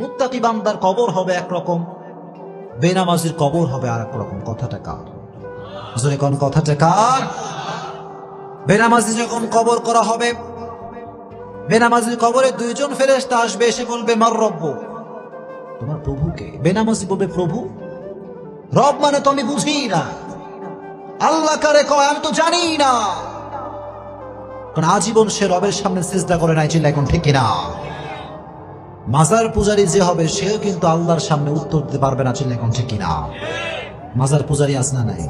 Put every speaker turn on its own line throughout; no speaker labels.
মুত্তাকি বান্দার কবর হবে একরকম, বেনামাজির কবর হবে আর এক রকম। কথাটা কার? জোরে কোন কথাটা কার? বেনামাজি যখন কবর করা হবে, বেনামাজির কবরে দুইজন ফেরেশতা আসবে, এসে বলবে মার রব্বুক, তোমার প্রভুকে। বেনামাজি বলবে প্রভু? রব মানে তো আমি বুঝি না। আল্লাহ কারে কয় আমি তো জানি না, কারণ আজীবন সে রবের সামনে সিজদা করে নাই। চিল্লা এখন ঠিক কিনা? মাজার পূজারী যে হবে সেও কিন্তু আল্লাহর সামনে উত্তর দিতে পারবে না। চিল্লা এখন ঠিক কিনা? মাজার পূজারী আছে না নাই?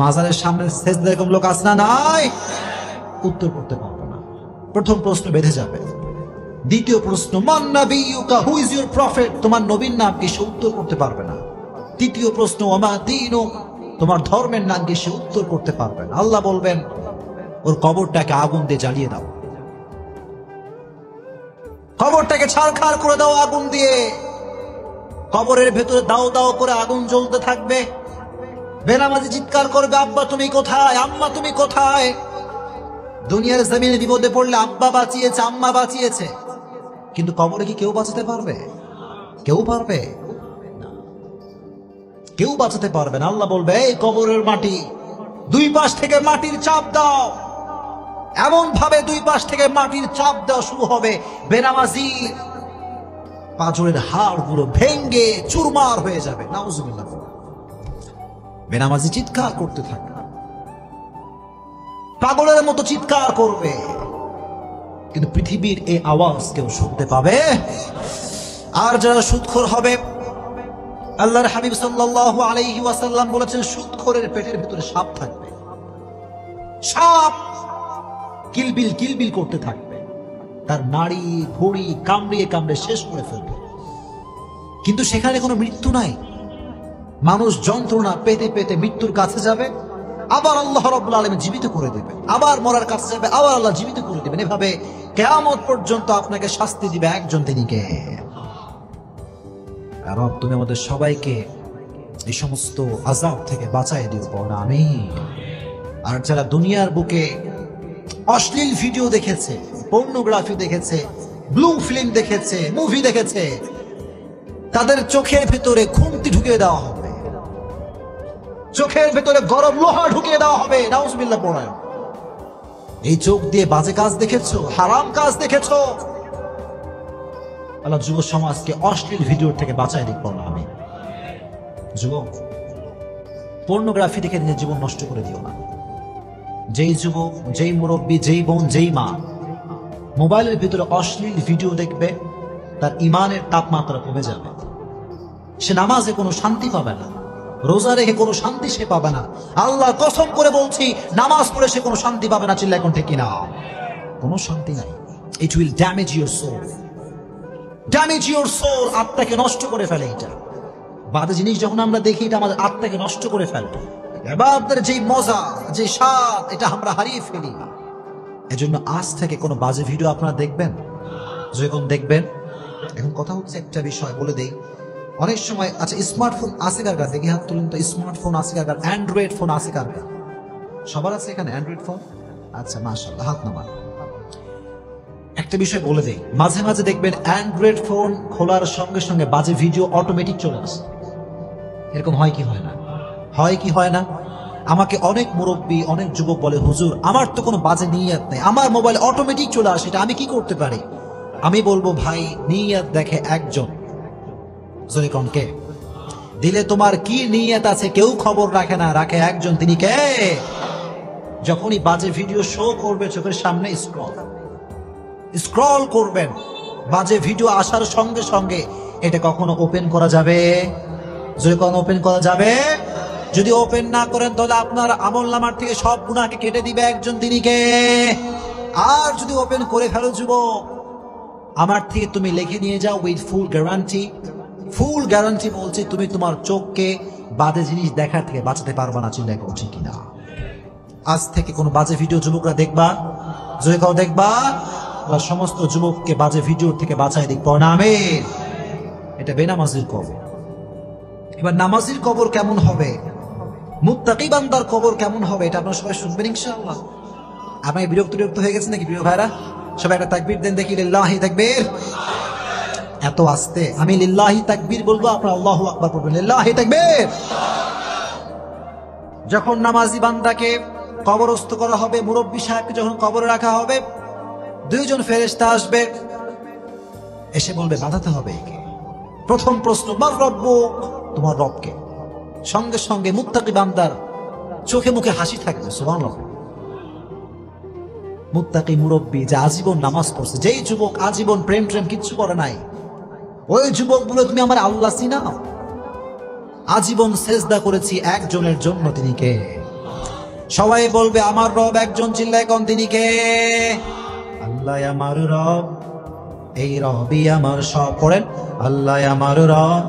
মাজারের সামনে সিজদা এরকম লোক আছে না নাই? উত্তর করতে পারবে না। প্রথম প্রশ্ন বেঁধে যাবে। দ্বিতীয় প্রশ্ন মান নাবিয়ুকা, হু ইজ ইউর প্রফেট, তোমার নবীর নাম কি? সে উত্তর করতে পারবে না। তৃতীয় প্রশ্ন ওমা দীনুক, তোমার ধর্মের নাম কি? সে উত্তর করতে পারবে না। আল্লাহ বলবেন ওর কবরটাকে আগুন দিয়ে জ্বালিয়ে দাও, কবরটাকে ছারখার করে দাও আগুন দিয়ে। কবরের ভেতরে দাও দাও করে আগুন জ্বলতে থাকবে। বেনামাজি চিৎকার করবে আব্বা তুমি কোথায়, আম্মা তুমি কোথায়? দুনিয়ার জমিনে বিপদে পড়লে আব্বা বাঁচিয়েছে, আম্মা বাঁচিয়েছে, কিন্তু কবরে কি কেউ বাঁচাতে পারবে? কেউ পারবে? কেউ বাঁচাতে পারবে না। আল্লাহ বলবে এই কবরের মাটি, দুই পাশ থেকে মাটির চাপ দাও। এমন ভাবে দুই পাশ থেকে মাটির চাপ দেওয়া শুরু হবে, বেনামাজি পাঁজরের হাড়গুলো ভেঙ্গে চুরমার হয়ে যাবে। নাউজুবিল্লাহ। বেনামাজি চিৎকার করতে থাকে, পাগলের মতো চিৎকার করবে, কিন্তু পৃথিবীর এই আওয়াজ কেউ শুনতে পাবে? আর যারা সুদখোর হবে, আল্লাহর হাবিব সাল্লাল্লাহু আলাইহি ওয়াসাল্লাম বলেছেন সুদখোরের পেটের ভিতরে সাপ থাকবে। সাপ কিলবিল কিলবিল করতে থাকবে, তার নাড়ি ভুঁড়ি কামড়িয়ে কামড়ে শেষ করে ফেলবে, কিন্তু সেখানে কোনো মৃত্যু নাই। মানুষ যন্ত্রণা পেতে পেতে মৃত্যুর কাছে যাবে, আবার আল্লাহ রাব্বুল আলামিন জীবিত করে দেবে, আবার মরার কাছে যাবে, আবার আল্লাহ জীবিত করে দেবেন। এভাবে কিয়ামত পর্যন্ত আপনাকে শাস্তি দিবে একজন, তিনি কে? রব তুমি আমাদের সবাইকে এই সমস্ত আযাব থেকে বাঁচায় দিও, পড়া আমিন। আর যারা দুনিয়ার বুকে অশ্লীল ভিডিও দেখেছে, পর্নোগ্রাফি দেখেছে, ব্লু ফিল্ম দেখেছে, মুভি দেখেছে, তাদের চোখের ভেতরে খুন্তি ঢুকিয়ে দেওয়া হবে, চোখের ভেতরে গরম লোহা ঢুকিয়ে দেওয়া হবে। নাউজুবিল্লাহ পড়ায়। এই চোখ দিয়ে বাজে কাজ দেখেছো, হারাম কাজ দেখেছো, আল্লাহ যুব সমাজকে অশ্লীল ভিডিওর থেকে বাঁচায় দিক। পড়া আমি যুবক, পর্নোগ্রাফি দেখে নিজের জীবন নষ্ট করে দিও না। যেই যুবক, যেই মুরব্বী, যেই বোন, যেই মা মোবাইলের ভিতরে অশ্লীল ভিডিও দেখবে, তার ইমানের তাপমাত্রা কমে যাবে। সে নামাজে কোনো শান্তি পাবে না, রোজা রেখে কোনো শান্তি সে পাবে না। আল্লাহ কসম করে বলছি, নামাজ পড়ে সে কোনো শান্তি পাবে না। চিল্লা এখন ঠিক কিনা? কোনো শান্তি নাই। It will damage your soul, damage your soul. আত্মাকে নষ্ট করে ফেলে এটা। বাজে জিনিস যখন আমরা দেখি, এটা আমাদের আত্মাকে নষ্ট করে ফেলবে। ইবাদতের যে মজা, যে স্বাদ, এটা আমরা হারিয়ে ফেলি। এজন্য আজ থেকে কোনো বাজে ভিডিও আপনারা দেখবেন, যখন দেখবেন। এখন কথা হচ্ছে একটা বিষয় বলে দেই, অনেক সময় আচ্ছা স্মার্টফোন আছে কার কাছে? দেখি হাত তুলুন তো। স্মার্টফোন আছে কার কাছে? অ্যান্ড্রয়েড ফোন আছে কার কাছে? সবার আছে এখানে অ্যান্ড্রয়েড ফোন? আচ্ছা মাশাআল্লাহ, হাত নামান। একটা বিষয় বলে দেই, মাঝে মাঝে দেখবেন অ্যান্ড্রয়েড ফোন খোলার সঙ্গে সঙ্গে বাজে ভিডিও অটোমেটিক চলে আসে। এরকম হয় কি হয় না? হয় কি হয় না? আমাকে অনেক মুরব্বী, অনেক যুবক বলে হুজুর আমার তো কোনো বাজে নিয়ত নেই, আমার মোবাইল অটোমেটিক চলে আসে, এটা আমি কি করতে পারি? আমি বলবো ভাই, নিয়ত দেখে একজন, কে দিলে তোমার কি নিয়ত আছে কেউ খবর রাখে না, রাখে একজন, তিনি কে? যখনই বাজে ভিডিও শো করবে চোখের সামনে, স্ক্রল করবেন, বাজে ভিডিও আসার সঙ্গে সঙ্গে এটা কখনো ওপেন করা যাবে? যদি কখনো ওপেন করা যাবে? যদি ওপেন না করেন তাহলে আপনার আমলনামার থেকে সব গুনাহকে কেটে দিবে একজন, তিনি কে? আর যদি ওপেন করে ফেলো যুবক, আমার থেকে তুমি লিখে নিয়ে যাও with full guarantee, full guarantee বলছি, তুমি তোমার চোখকে বাজে জিনিস দেখার থেকে বাঁচাতে পারবা না। চিন্তা করছি কিনা? আজ থেকে কোনো বাজে ভিডিও যুবকরা দেখবা, যদি কেউ দেখবা, সমস্ত যুবককে বাজে ভিডিওর থেকে বাঁচাই দিক। পড়া আমিন। এটা বেনামাজির কবর। এবার নামাজির কবর কেমন হবে, মুত্তাকি বান্দার কবর কেমন হবে, এটা আপনারা সবাই শুনবেন ইনশাআল্লাহ। আপনি বিরক্ত হয়ে গেছেন নাকি প্রিয় ভাইরা? সবাই একটা তাকবীর দেন দেখি, লিল্লাহি তাকবীর। এত আস্তে, আমি লিল্লাহি তাকবীর বলবো, আপনারা আল্লাহু আকবার বলবেন। লিল্লাহি তাকবীর। যখন নামাজি বান্দাকে কবরস্থ করা হবে, মুরব্বী সাহেবকে যখন কবরে রাখা হবে, দুইজন ফেরেশতা আসবে, এসে বলবে বাঁধাতে হবে একে। প্রথম প্রশ্ন, মার রব্বুক, তোমার রবকে। সঙ্গে সঙ্গে মুত্তাকি বান্দার চোখে মুখে হাসি থাকবে, সুবহানাল্লাহ। মুত্তাকি মুরব্বী যে আজীবন নামাজ পড়ছে, যেই যুবক আজীবন প্রেম কিচ্ছু করে নাই, ওই যুবক বলে তুমি আমার আল্লাহ চিনাও? আজীবন সেজদা করেছি একজনের জন্য, তিনি কে? সবাই বলবে আমার রব একজন, চিল্লায় কোন, তিনি কে? আল্লাহ আমার রব, এই রবি আমার সব। পড়েন, আল্লাহ আমার রব,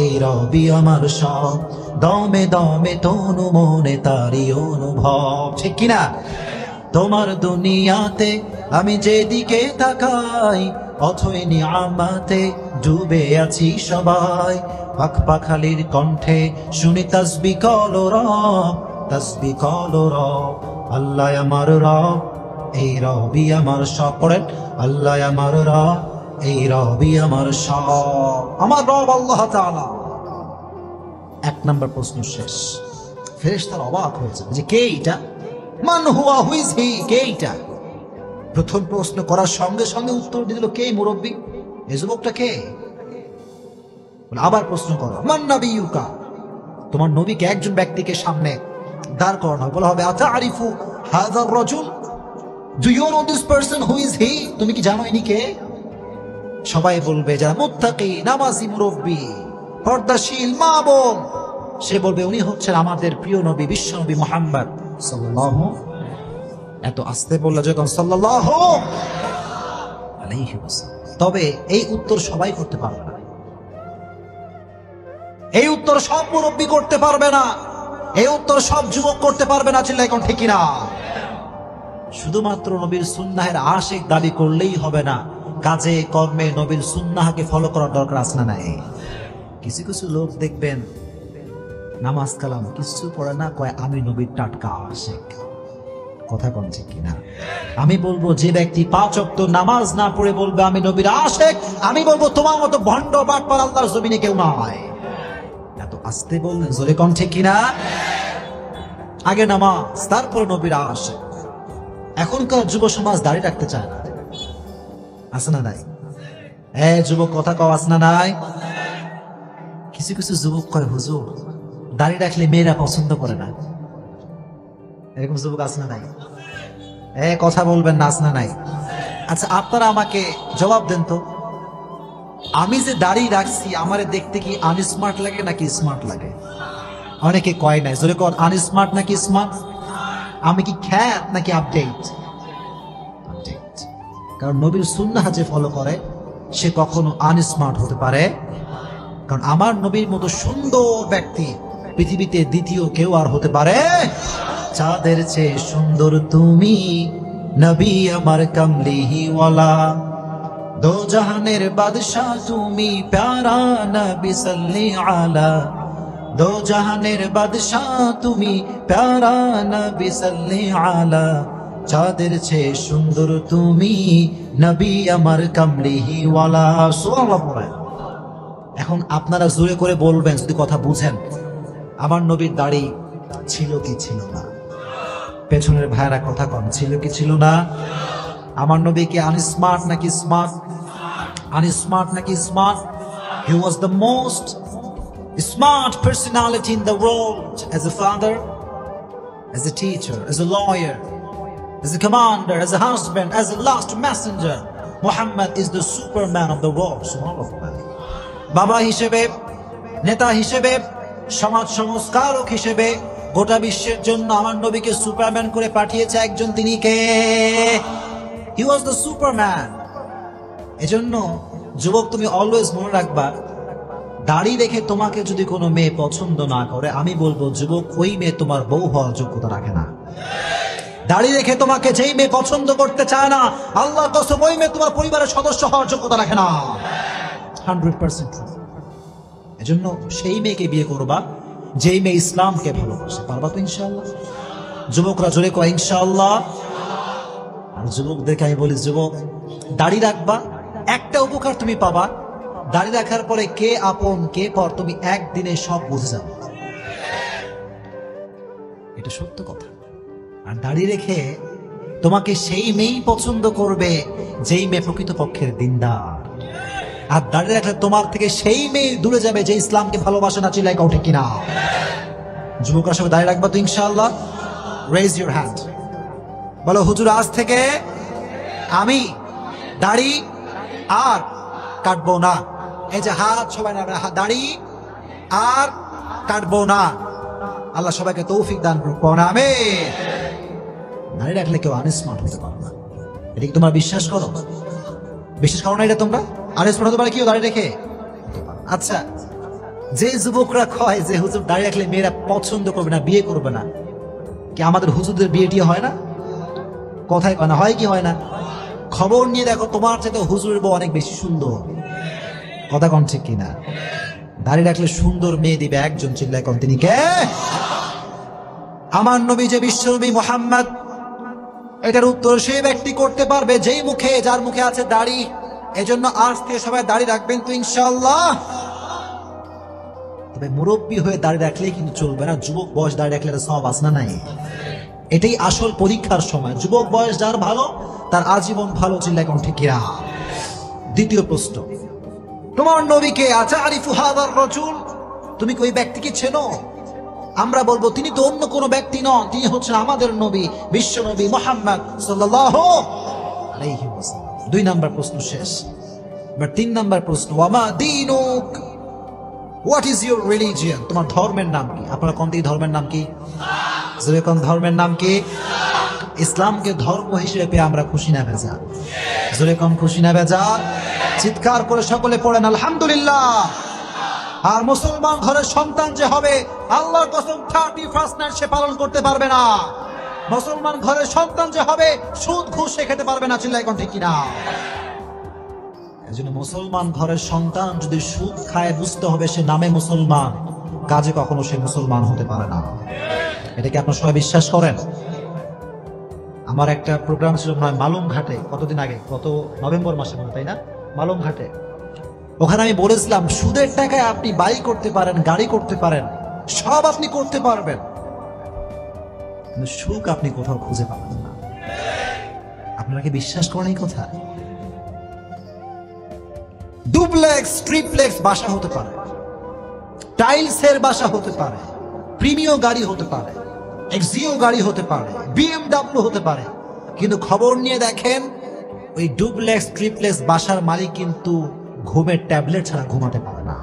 এই রবি আমার সব, দমে দমে তনু মনে তারি অনুভব। ঠিক কিনা? তোমার দুনিয়াতে আমি যেদিকে তাকাই, অথই নিয়ামতে ডুবে আছি সবাই। পাখপাখালির কণ্ঠে শুনি তাসবিহ করো রব, তাসবিহ করো রব। আল্লাহ আমার রব, এই রবি আমার সব। পড়েন, আল্লাহ আমার রব, এই রবি আমার সব। আমার রব আল্লাহ তাআলা। এক নম্বর প্রশ্ন শেষ। ফেরেশতারা অবাক হয়েছে যে কে এটা, মান হুয়া, হু ইজ হি, কে এটা? প্রথম প্রশ্ন করার সঙ্গে সঙ্গে উত্তর দিল কে? মুরব্বী, এই যুবকটা কে? আবার প্রশ্ন করো, মান নাবিয়ুকা, তোমার নবীকে একজন ব্যক্তিকে সামনে দাঁড় করানো হবে, বলা হবে আতারিফু হাযার রাজুল, do you know this person, who is he? তুমি কি জানো ইনি কে? সবাই বলবে যারা মুত্তাকি, নামাজি, মুরব্বী, পর্দাশীল মা বোন, সে বলবে উনি হচ্ছেন আমাদের প্রিয় নবী, বিশ্ব নবী মুহাম্মদ সাল্লাল্লাহু। এত আস্তে বলল যখন সাল্লাল্লাহু আলাইহি ওয়াসাল্লাম। তবে এই উত্তর সবাই করতে পারবে না, এই উত্তর সব মুরব্বী করতে পারবে না, এই উত্তর সব যুবক করতে পারবে না, চিল্লায় এখন ঠিক কিনা? শুধুমাত্র নবীর সুন্নাহের আশিক দাবি করলেই হবে না, কাজে কর্মে নবীর সুন্নাহকে ফলো করার দরকার আছে না নাই? কিছু কিছু লোক দেখবেন নামাজ কালাম কিছু পড়ে না, কয় আমি নবীর টাটকা আশিক। কথা কোন ঠিক কিনা? আমি বলবো যে ব্যক্তি 5 ওয়াক্ত নামাজ না পড়ে বলবে আমি নবীর আশিক, আমি বলবো তোমার মতো ভণ্ড বাটপার আল্লাহর জমিনে কেউ নাই। এত আস্তে বললেন, জোরে কোন ঠিক কিনা? আগে নামাজ, তারপর নবীর আশিক। এখনকার যুব সমাজ দাড়ি রাখতে চায় না, আছে না নাই? যুবক কথা কও, আছে না নাই? কিছু কিছু যুবক কয় হুজুর দাড়ি রাখলে মেয়েরা পছন্দ করে না, এরকম যুবক আছে না নাই? কথা বলবেন না, আছে না নাই? আচ্ছা আপনারা আমাকে জবাব দেন তো, আমি যে দাড়ি রাখছি আমারে দেখতে কি আনস্মার্ট লাগে নাকি স্মার্ট লাগে? অনেকে কয় নাই, জোরে কর, আনস্মার্ট নাকি স্মার্ট? আমি কি খ্যাত নাকি আপডেট? আপডেট। কারণ নবীর সুন্নাহ যে ফলো করে সে কখনো আনস্মার্ট হতে পারে, কারণ আমার নবীর মতো সুন্দর ব্যক্তি পৃথিবীতে দ্বিতীয় কেউ আর হতে পারে? চাঁদের চেয়ে সুন্দর তুমি নবী আমার কামলিহি ওয়ালা, দো জাহানের বাদশাহ তুমি প্যারা নবী সাল্লি আলা, দো জাহানের বাদশাহ তুমি প্যারা নবী সাল্লি আলা, চাঁদের চেয়ে সুন্দর তুমি নবী আমার কামলিহি ওয়ালা। সুবহানাল্লাহ। এখন আপনারা জোরে করে বলবেন যদি কথা বুঝেন, আমার নবীর দাড়ি ছিল কি ছিল না? পেছনের ভাইরা কথা কম, ছিল কি ছিল না? আমার নবী কি আনস্মার্ট নাকি স্মার্ট? আনস্মার্ট নাকি smart? He was the most smart personality in the world, as a father, as a teacher, as a lawyer, as a commander, as a husband, as a last messenger. Muhammad is the superman of the world. Subhanallah. বাবা হিসেবে, নেতা হিসেবে, সমাজ সংস্কারক হিসেবে গোটা বিশ্বের জন্য আমার নবীকে সুপারম্যান করে পাঠিয়েছে একজন, তিনি কে? হি ওয়াজ দ্য সুপারম্যান। এজন্য যুবক তুমি অলওয়েজ মনে রাখবা, দাড়ি রেখে তোমাকে যদি কোনো মেয়ে পছন্দ না করে, আমি বলবো যুবক ওই মেয়ে তোমার বউ হওয়ার যোগ্যতা রাখে না। দাড়ি রেখে তোমাকে যেই মেয়ে পছন্দ করতে চায় না, আল্লাহর কসম ওই মেয়ে তোমার পরিবারের সদস্য হওয়ার যোগ্যতা রাখে না। 100%। এজন্য সেই মেয়েকে বিয়ে করবা যেই মেয়ে ইসলামকে ভালোবাসে। পারবা তো ইনশাআল্লাহ? যুবকরা জোরে কয় ইনশাআল্লাহ। আর যুবকদেরকে আমি বলি, যুবক দাড়ি রাখবা, একটা উপকার তুমি পাবা, দাড়ি রাখার পরে কে আপন কে পর তুমি একদিনে সব বুঝে যাবে, এটা সত্য কথা। আর দাড়ি রেখে তোমাকে সেই মেয়েই পছন্দ করবে যেই মেয়ে প্রকৃতপক্ষের দিনদার। আর দাড়ি রাখলে তোমার থেকে সেই মেয়ে দূরে যাবে যে ইসলামকে ভালোবাসে না। চিল্লাই কও ঠিক কিনা? যুবকরা সবাই দাড়ি রাখবা তো ইনশাআল্লাহ? রেজ ইউর হ্যান্ড, বলো হুজুর আজ থেকে আমি দাড়ি আর কাটবো না। এই যে হাত সবাই না, দাড়ি আর কাটবো না। আল্লাহ সবাইকে তৌফিক দান করুক, আমিন। দাড়ি রাখলে কেউ আনস্মার্ট হতে পারে না, এটা কি তোমরা বিশ্বাস করো? বিশ্বাস করো না এটা তোমরা? আনস্মার্ট হতে পারে কেউ দাড়ি রেখে? আচ্ছা, যে যুবকরা কয় যে হুজুর দাড়ি রাখলে মেয়েরা পছন্দ করবে না, বিয়ে করবে না, কি আমাদের হুজুরদের বিয়ে টিয়ে হয় না? কথাই কয় না, হয় কি হয় না? খবর নিয়ে দেখো, তোমার চাইতে হুজুরের বউ অনেক বেশি সুন্দর। কথা কন ঠিক কিনা? দাড়ি রাখলে সুন্দর মেয়ে দিবে একজন, চিল্লায় কন তিনি কে? আমার নবী যে বিশ্বনবী মুহাম্মদ। এটার উত্তর সেই ব্যক্তি করতে পারবে যেই মুখে, যার মুখে আছে দাড়ি। এজন্য আজ থেকে সবাই দাড়ি রাখবেন তো ইনশাআল্লাহ। তবে মুরব্বী হয়ে দাড়ি রাখলেই কিন্তু চলবে না, যুবক বয়স দাড়ি রাখলে সব আসনা নাই। এটাই আসল পরীক্ষার সময়। যুবক বয়স যার ভালো তার আজীবন ভালো, চিল্লায় কোন ঠিক কিনা? দ্বিতীয় প্রশ্ন, তোমার নবীকে আতারিফু হাদার রাজুল, তুমি কি ওই ব্যক্তিকে চেনো? আমরা বলবো তিনি তো অন্য কোনো ব্যক্তি নন, তিনি হচ্ছেন আমাদের নবী, বিশ্ব নবী মুহাম্মদ সাল্লাল্লাহু আলাইহি ওয়াসাল্লাম। 2 নাম্বার প্রশ্ন শেষ। এবার 3 নাম্বার প্রশ্ন, ওয়ামা দীনুক, হোয়াট ইজ ইউর রিলিজিয়ন? তোমার ধর্মের নাম কি? আপনারা কোন ধর্মের নাম কি? যেরকম ধর্মের নাম কি? ইসলামকে ধর্ম হিসেবে পেয়ে আমরা খুশি না বেজা? যেরকম খুশি না বেজা? চিৎকার করে সকলে পড়েন আলহামদুলিল্লাহ। আর মুসলমান ঘরের সন্তান যে হবে, আল্লাহর কসম 31st নাইট সে পালন করতে পারবে না। মুসলমান ঘরের সন্তান যে হবে, সুদ ঘুষ সে খেতে পারবে না, চিল্লাই কোন ঠিক কিনা? এজন্য মুসলমান ঘরের সন্তান যদি সুদ খায়, বুঝতে হবে সে নামে মুসলমান, কাজে কখনো সে মুসলমান হতে পারে না। এটা কি আপনারা সবাই বিশ্বাস করেন? আমার একটা প্রোগ্রাম ছিল মালুম ঘাটে, কতদিন আগে, গত নভেম্বর মাসে মনে, তাই না? মালুম ঘাটে। ওখানে আমি বলেছিলাম সুদের টাকায় আপনি বাড়ি করতে পারেন, গাড়ি করতে পারেন, সব আপনি করতে পারবেন, কিন্তু সুখ আপনি কোথাও খুঁজে পাবেন না। আপনারা কি বিশ্বাস করেন এই কথা? ডুপ্লেক্স ট্রিপ্লেক্স বাসা হতে পারে, টাইলসের বাসা হতে পারে, প্রিমিয়াম গাড়ি হতে পারে, এক্সিও গাড়ি হতে পারে, বিএমডব্লিউ হতে পারে, কিন্তু খবর নিয়ে দেখেন ওই ডুপ্লেক্স ট্রিপ্লেক্স বাসার মালিক কিন্তু ঘুমের ট্যাবলেট ছাড়া ঘুমাতে পারে না।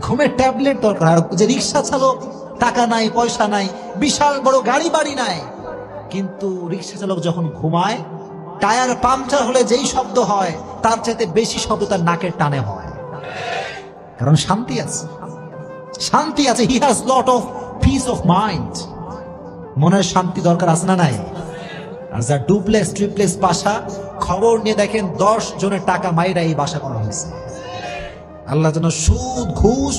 ঘুমের ট্যাবলেট দরকার। আর যে রিক্সা চালক, টাকা নাই, পয়সা নাই, বিশাল বড় গাড়ি বাড়ি নাই, কিন্তু রিক্সা চালক যখন ঘুমায়, টায়ার পাংচার হলে যেই শব্দ হয় তার চাইতে বেশি শব্দ তার নাকের টানে হয়, কারণ শান্তি আছে, শান্তি আছে। He has lot of piece of mind. মনের শান্তি দরকার আছে না নাই? আর যার ডুপ্লেক্স ট্রিপ্লেক্স বাসা, খবর নিয়ে দেখেন 10 জনের টাকা মাইরা এই বাসা করা হয়েছে। আল্লাহ যেন সুদ ঘুষ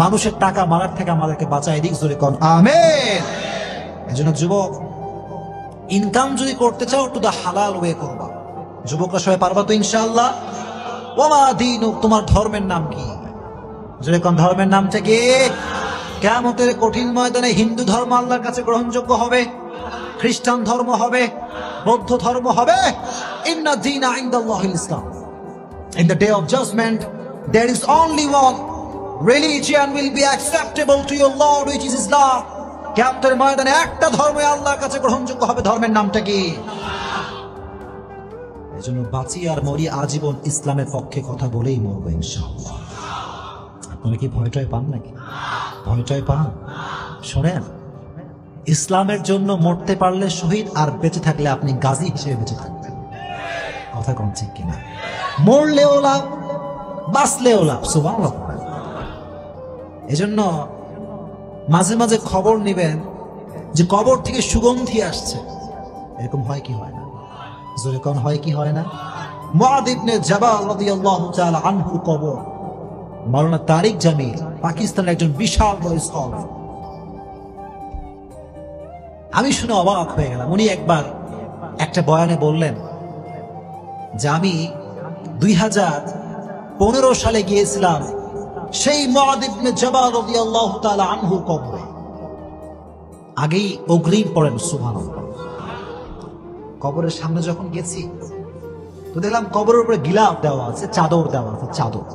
মানুষের টাকা মারার থেকে আমাদেরকে বাঁচায় দিক, জোরে কোন আমিন। এজন্য যুবক, ইনকাম যদি করতে চাও টু দা হালাল ওয়ে করবা। যুবকরা সবাই পারবা তো ইনশাআল্লাহ? ওমা দীনুক, তোমার ধর্মের নাম কি? জোরে কোন ধর্মের নামটা কি? কিয়ামতের কঠিন ময়দানে হিন্দু ধর্ম আল্লাহর কাছে গ্রহণযোগ্য হবে, খ্রিস্টান ধর্ম হবে, বৌদ্ধ ধর্ম হবে। ইন্না দীনা ইনদাল্লাহিল ইসলাম। In the day of judgment, there is only one religion will be acceptable to your Lord, which is Islam. কিয়ামতের ময়দানে একটা ধর্ম আল্লাহর কাছে গ্রহণযোগ্য হবে, ধর্মের নামটা কি? এজন্য বাঁচি আর মরি আজীবন ইসলামের পক্ষে কথা বলেই মরবো ইনশাআল্লাহ। আপনারা কি ভয়টাই পান নাকি? ভয়টাই পান? শোনেন, ইসলামের জন্য মরতে পারলে শহীদ, আর বেঁচে থাকলে আপনি গাজী হিসেবে বেঁচে থাকবেন। কথা কম ঠিক কিনা? মরলেও লাভ, বাঁচলেও লাভ। সুবহানাল্লাহ। এজন্য মাঝে মাঝে খবর নিবেন যে কবর থেকে সুগন্ধি আসছে, এরকম হয় কি হয় না? জোরে কোন হয় কি হয় না? মুআয ইবনে জাবাল রাদিয়াল্লাহু তাআলা আনহু কবর, মাওলানা তারিক জামিল পাকিস্তানের একজন বিশাল বড় স্কলার। আমি শুনে অবাক হয়ে গেলাম। উনি একবার একটা বয়ানে বললেন যে আমি 15 সালে গিয়েছিলাম সেই মুআদ ইবনে জাবাল রাদিয়াল্লাহু তাআলা আনহু কবরে। আগেই অগ্রিম পড়েন সুবহানাল্লাহ। কবরের সামনে যখন গেছি তো দেখলাম কবরের উপরে গিলাফ দেওয়া আছে, চাদর দেওয়া আছে, চাদর।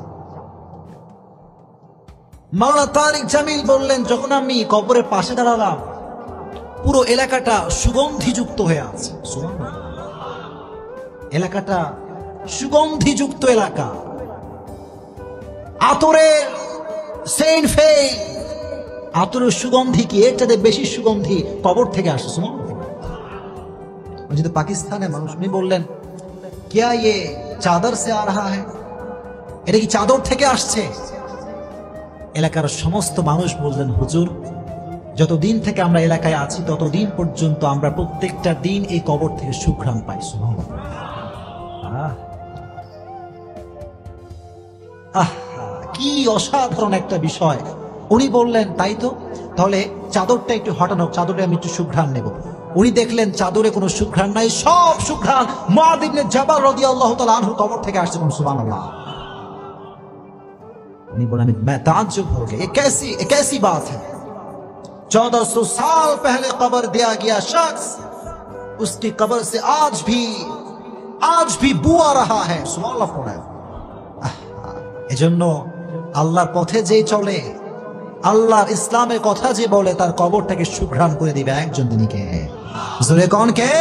মাওলানা তারিক জামিল বললেন, যখন আমি কবরের পাশে দাঁড়ালাম পুরো এলাকাটা সুগন্ধিযুক্ত হয়ে আছে। এলাকাটা সুগন্ধিযুক্ত এলাকা, আতরের সেন্ট ফে, আতরের সুগন্ধি কি এর চাইতে বেশি সুগন্ধি কবর থেকে আসে। যেহেতু পাকিস্তানে মানুষ, উনি বললেন क्या ये চাদর সে আ রহা হ্যায়, এটা কি চাদর থেকে আসছে? এলাকার সমস্ত মানুষ বললেন, হুজুর যতদিন থেকে আমরা এলাকায় আছি ততদিন পর্যন্ত আমরা প্রত্যেকটা দিন এই কবর থেকে সুঘ্রাণ পাই। কি অসাধারণ একটা বিষয়। উনি বললেন, তাই তো, তাহলে চাদরটা একটু হটানো, চাদরে আমি একটু সুঘ্রাণ নেব। উনি দেখলেন চাদরে কোনো সুঘ্রাণ নাই, সব সুঘ্রাণ মুআদ ইবনে জাবাল রাদিয়াল্লাহু তাআলা আনহু কবর থেকে আসছে। সুবহানাল্লাহ। उन्हीं बोला, मैं ताज्जुब हो गया, ये कैसी बात है। 1400 साल पहले कब्र दिया गया शख्स, उसकी कब्र से आज भी बू आ रहा है। सुबहानाल्लाह पड़ा। এজন্য আল্লাহর পথে যে চলে, আল্লাহর ইসলামের কথা যে বলে, তার কবরটাকে সুঘ্রাণ করে দিবে একজন, তিনি কে? জোরে কোন কে?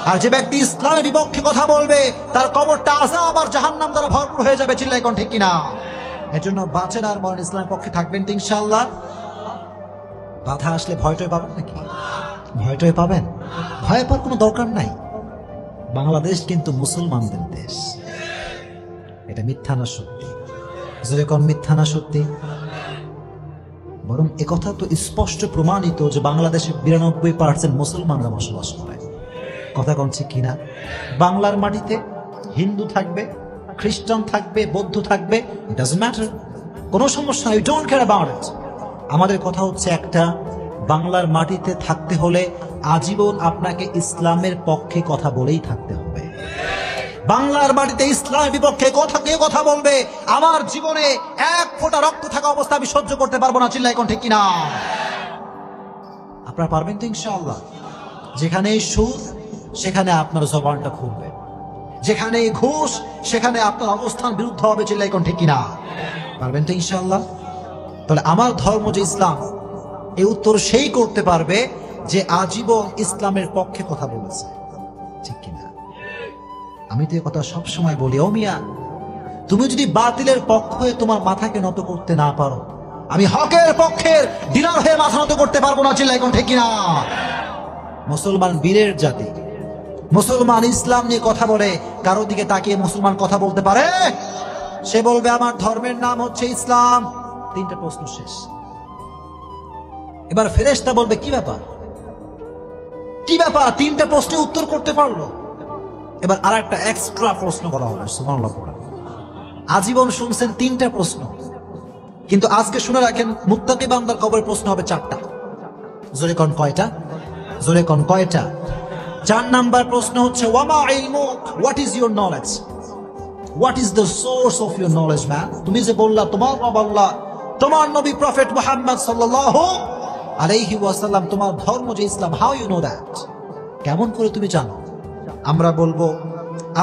আর যে ব্যক্তি ইসলামের বিপক্ষে কথা বলবে তার কবরটা আযাব আর জাহান্নাম দ্বারা ভরপুর হয়ে যাবে। চিল্লাই কোন ঠিক কিনা? এজন্য বাঁচেন আর মরেন ইসলামের পক্ষে থাকবেন তো ইনশাআল্লাহ। বাধা আসলে ভয়টয় পাবেন নাকি? ভয়টয় পাবেন? ভয় পাওয়ার কোনো দরকার নাই। বাংলাদেশ কিন্তু মুসলমানদের দেশ। এটা মিথ্যা না সত্যি? যদি কোন মিথ্যা না সত্যি? বরং একথা তো স্পষ্ট প্রমাণিত যে বাংলাদেশে 92% মুসলমানরা বসবাস করে। কথা কোন ঠিক কিনা? বাংলার মাটিতে হিন্দু থাকবে, খ্রিস্টান থাকবে, বৌদ্ধ থাকবে, ডাজন্ট ম্যাটার, কোনো সমস্যা নাই, ডোন্ট কেয়ার অ্যাবাউট ইট। আমাদের কথা হচ্ছে একটা, বাংলার মাটিতে থাকতে হলে আজীবন আপনাকে ইসলামের পক্ষে কথা বলেই থাকতে হবে। বাংলার মাটিতে ইসলামের বিপক্ষে কেউ কথা বলবে, আমার জীবনে এক ফোঁটা রক্ত থাকা অবস্থা আমি সহ্য করতে পারবো না। চিল্লাই কোন ঠিক কিনা? আপনারা পারবেন তো ইনশাআল্লাহ? যেখানে সুদ সেখানে আপনার জবানটা খুলবে, যেখানে ঘুষ সেখানে আপনার অবস্থান বিরুদ্ধ হবে। চিল্লাই কোন ঠিক কিনা? পারবেন তো ইনশাআল্লাহ? তাহলে আমার ধর্ম যে ইসলাম, এই উত্তর সেই করতে পারবে যে আজীবন ইসলামের পক্ষে কথা বলেছে। ঠিক কিনা? আমি তো এই কথা সবসময় বলি, ও মিয়া, তুমি যদি বাতিলের পক্ষ হয়ে তোমার মাথাকে নত করতে না পারো, আমি হকের পক্ষের ডিলার হয়ে মাথা নত করতে পারবো না। চিল্লাই কোন ঠিক কিনা? মুসলমান বীরের জাতি, মুসলমান ইসলাম নিয়ে কথা বলে, কারো দিকে তাকিয়ে মুসলমান কথা বলতে পারে? সে বলবে আমার ধর্মের নাম হচ্ছে ইসলাম। 3টা প্রশ্ন শেষ। এবার ফেরেশতা বলবে, কি ব্যাপার, কি ব্যাপার, 3টা প্রশ্নের উত্তর করতে পারলো। এবার আর একটা এক্সট্রা প্রশ্ন করা হবে। সুবহানাল্লাহ। আজীবন শুনছেন 3টা প্রশ্ন, কিন্তু আজকে শুনে রাখেন, মুত্তাকি বান্দার কবরের প্রশ্ন হবে 4টা। জোরে কোন কয়টা? জোরে কোন কয়টা? 4 নাম্বার প্রশ্ন হচ্ছে, ওয়ামা ইলমুক, what is your knowledge, what is the source of your knowledge man. তুমি যে বললা তোমার রব আল্লাহ, তোমার নবী প্রফেট মুহাম্মদ সাল্লাল্লাহু আলাইহি ওয়াসাল্লাম, তোমার ধর্ম যে ইসলাম, হাউ ইউ নো দ্যাট, কেমন করে তুমি জানো? আমরা বলবো,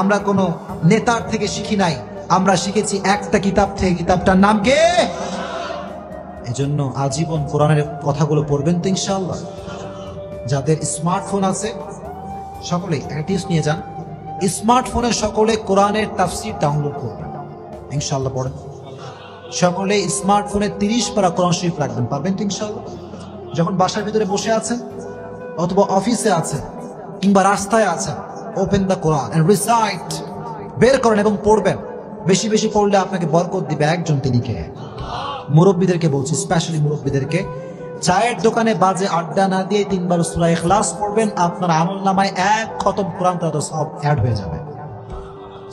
আমরা কোনো নেতার থেকে শিখি নাই, আমরা শিখেছি একটা কিতাব থেকে। কিতাবটার নাম কি? এজন্য আজীবন কোরআনের কথাগুলো পড়বেন তো ইনশাআল্লাহ। যাদের স্মার্টফোন আছে সকলে অ্যাটিস নিয়ে যান, স্মার্টফোনে সকলে কোরআনের তাফসীর ডাউনলোড করবেন, ইনশাআল্লাহ পড়েন। সকলে স্মার্টফোনে 30 পারা কোরআন শরীফ রাখবেন, পারবেন তো ইনশাআল্লাহ। যখন বাসার ভিতরে বসে আছেন অথবা অফিসে আছেন কিংবা রাস্তায় আছেন, open the Quran and recite, বের করেন এবং পড়বেন। বেশি বেশি পড়লে আপনাকে বরকত দিবে একজন, তিনি কে? মুরব্বীদেরকে বলছি, স্পেশালি মুরব্বীদেরকে, চায়ের দোকানে বাজে আড্ডা না দিয়ে 3 বার সূরা ইখলাস পড়বেন, আপনার আমলনামায় 1 খতম কোরআন তার সব অ্যাড হয়ে যাবে।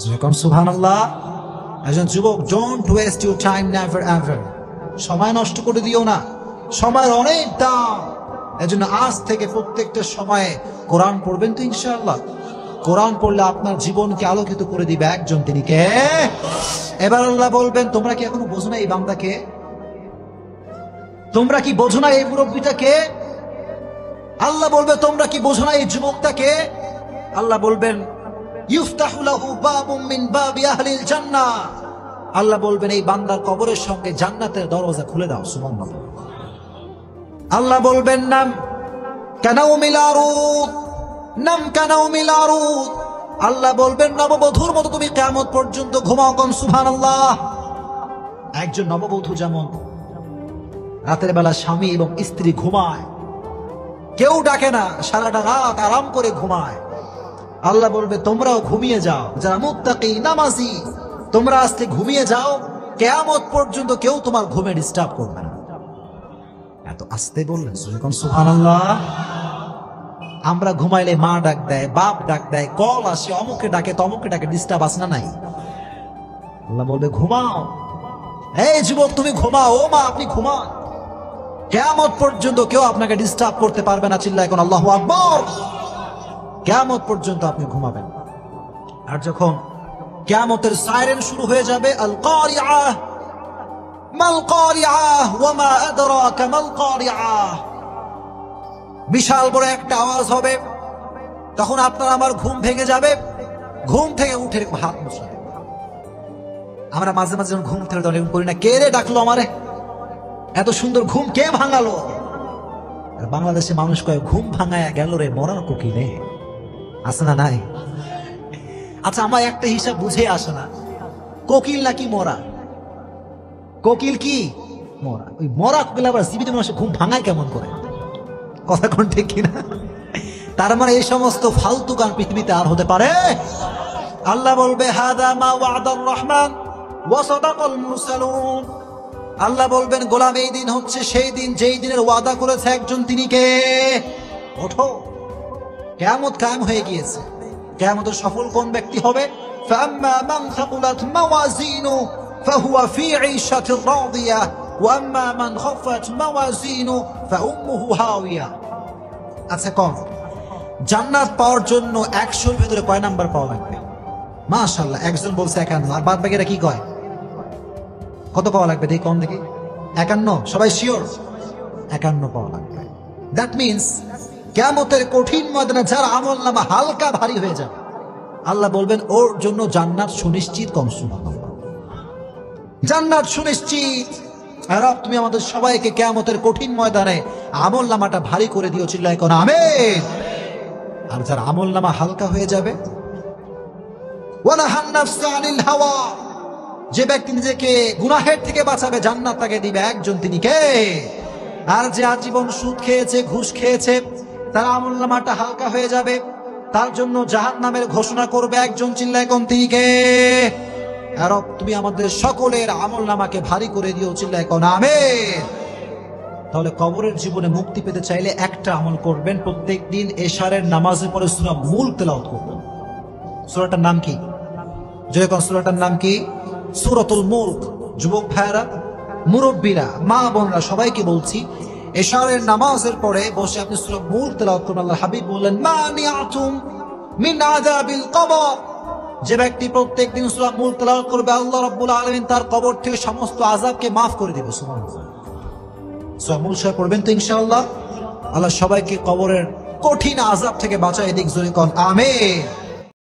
যেরকম সুবহানাল্লাহ। একজন যুবক, don't waste your time, never ever. সময় নষ্ট করে দিও না, সময়ের অনেক দাম। এজন্য আজ থেকে প্রত্যেকটা সময়ে কোরআন পড়বেন তো ইনশাআল্লাহ। কোরআন পড়লে আপনার জীবনকে আলোকিত করে দিবে একজন, তিনি কে? এবার আল্লাহ বলবেন তোমরা কি এখনো বোঝো না এই বান্দাকে? তোমরা কি বোঝো না এই মুরব্বীটাকে? আল্লাহ বলবে তোমরা কি বোঝো না এই যুবকটাকে? আল্লাহ বলবেন ইফতাহু লাহু বাবুম মিন বাবি আহলিল জান্নাহ। আল্লাহ বলবেন এই বান্দার কবরের সঙ্গে জান্নাতের দরজা খুলে দাও। সুবহানাল্লাহ। আল্লাহ বলবেন নাম কানাউমিল আরুদ, নাম কানাউমিল আরুদ। আল্লাহ বলবেন নববধূর মতো তুমি কিয়ামত পর্যন্ত ঘুমাও। কোন সুবহানাল্লাহ। একজন নববধূ যেমন রাতের বেলা স্বামী এবং স্ত্রী ঘুমায়, কেউ ডাকে না, সারাটা রাত আরাম করে ঘুমায়, আল্লাহ বলবে তোমরাও ঘুমিয়ে যাও, যারা মুত্তাকি নামাজি তোমরা আজকে ঘুমিয়ে যাও, কিয়ামত পর্যন্ত কেউ তোমার ঘুমে ডিস্টার্ব করবে না। এত আস্তে বললেন সুবহানাল্লাহ। আমরা ঘুমাইলে মা ডাক দেয়, বাপ ডাক দেয়, কল আসে, অমুকে ডাকে তমুকে ডাকে, ডিস্টার্ব আসে না নাই? আল্লাহ বলবে ঘুমাও, এই যুবক তুমি ঘুমাও, ও মা আপনি ঘুমান, কিয়ামত পর্যন্ত কেউ আপনাকে ডিস্টার্ব করতে পারবে না। চিল্লায় এখন আল্লাহু আকবার। কিয়ামত পর্যন্ত আপনি ঘুমাবেন। আর যখন কিয়ামতের সাইরেন শুরু হয়ে যাবে, আল কারিআহ মাল কারিআহ ওয়া মা আদরাকা মাল কারিআহ, বিশাল বড় একটা আওয়াজ হবে, তখন আপনার আমার ঘুম ভেঙে যাবে। ঘুম থেকে উঠে হাত মুছাবে। আমরা মাঝে মাঝে যখন ঘুম থেকে তখন করি না, কে রে ডাকলো আমারে, এত সুন্দর ঘুম কে ভাঙালো? বাংলাদেশে মানুষ কয় ঘুম ভাঙায়া গেল রে মরার কোকিলে, আছে না নাই? আচ্ছা আমার একটা হিসাব বুঝে আসে না, কোকিল নাকি মরা? কোকিল কি মরা? ওই মরা কোকিল আবার জীবিত মানুষের ঘুম ভাঙায় কেমন করে? কথা কোন ঠিক কিনা? তার মানে এই সমস্ত ফালতু গান পৃথিবীতে আর হতে পারে? আল্লাহ বলবে হাদা মা ওয়াদার রহমান ওয়া সাদাকাল মুরসালুন। আল্লাহ বলবেন গোলাম এই দিন হচ্ছে সেই দিন যেই দিনের ওয়াদা করেছে একজন, তিনি কে? ওঠো, কিয়ামত কায়েম হয়ে গিয়েছে। কিয়ামতের সফল কোন ব্যক্তি হবে? ফাম্মা মান সাকুলাত মাওয়াজিনু ফাহুয়া ফি ঈশাতির রাদিয়াহ ওয়া আম্মা মান খাফাত মাওয়াজিনু ফাউম্মুহু হাওিয়া। আচ্ছা কম, জান্নাত পাওয়ার জন্য 100 এর ভিতরে কয় নাম্বার পাওয়া লাগবে? মাশাআল্লাহ, একজন বলছে 51, আর বাদ বাকিরা কি কয়? কত পাওয়া লাগবে দেখি, কম দেখি। 51? সবাই শিওর 51 পাওয়া লাগবে। দ্যাট মিনস কিয়ামতের কঠিন ময়দানে যার আমলনামা হালকা ভারী হয়ে যাবে, আল্লাহ বলবেন ওর জন্য জান্নাত সুনিশ্চিত। কম সুবহানাল্লাহ। জান্নাত সুনিশ্চিত। রব তুমি আমাদের সবাইকে কিয়ামতের কঠিন ময়দানে আমলনামাটা ভারী করে দিও। চিল্লায় কোন আমিন। আর যার আমলনামা হালকা হয়ে যাবে, ওয়ানাহান নাফসা আনিল হাওয়া, যে ব্যক্তি নিজেকে গুনাহের থেকে বাঁচাবে জান্নাত তাকে দিবে একজন, তিনি কে? আর যে আজীবন সুদ খেয়েছে, ঘুষ খেয়েছে, তার আমলনামাটা হালকা হয়ে যাবে, তার জন্য জাহান্নামের ঘোষণা করবে একজন। চিল্লায় কোন তিনি কে? আর তুমি আমাদের সকলের আমলনামাকে ভারী করে দিও। চিল্লায় কোন আমিন। তাহলে কবরের জীবনে মুক্তি পেতে চাইলে একটা আমল করবেন, প্রত্যেক দিন এশারের নামাজের পরে সূরা মুলক তেলাওয়াত করবেন। সূরাটার নাম কি? যে কোন সূরাটার নাম কি? সূরাতুল মুলক। যুবক ভাইরা, মুরব্বীরা, মা বোনরা সবাইকে বলছি, এশারের নামাজের পরে বসে আপনি সূরা মুলক তেলাওয়াত করবেন। আল্লাহর হাবিব বললেন মানিআতুম মিন আযাবিল কবর, যে ব্যক্তি প্রত্যেকদিন সূরা মুলক তেলাওয়াত করবে আল্লাহ রাব্বুল আলামিন তার কবর থেকে সমস্ত আযাবকে maaf করে দিবে। সুবহানাল্লাহ। সূরা মুলক পড়বেন তো ইনশাআল্লাহ। আল্লাহ সবাইকে কবরের কঠিন আযাব থেকে বাঁচায় দিক। জোরে কোন আমিন।